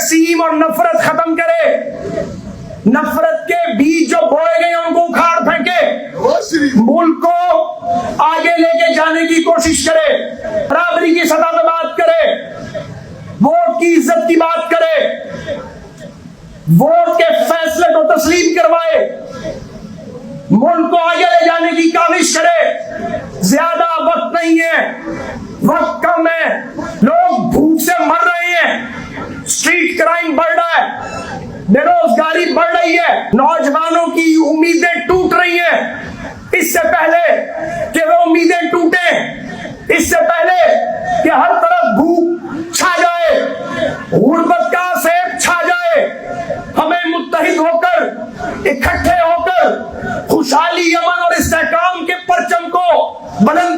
تقسیم اور نفرت ختم کرے، نفرت کے بیج جو بوئے گئے ان کو اکھاڑ پھینکے، ملک کو آگے لے کے جانے کی کوشش کرے، برابری کی سطح پہ بات کرے، ووٹ کی عزت کی بات کرے، ووٹ کے فیصلے کو تسلیم کروائے، ملک کو آگے لے جانے کی کاوش کرے۔ زیادہ وقت نہیں ہے، وقت کم ہے، لوگ بھوک سے مر رہے ہیں، اسٹریٹ کرائم بڑھ رہا ہے، بے روزگاری بڑھ رہی ہے، نوجوانوں کی امیدیں ٹوٹ رہی ہیں۔ اس سے پہلے کہ وہ امیدیں ٹوٹیں، اس سے پہلے کہ ہر طرف بھوک چھا جائے، غربت کا سیب چھا جائے، ہمیں متحد ہو کر، اکٹھے ہو کر خوشحالی، امن اور استحکام کے پرچم کو بلند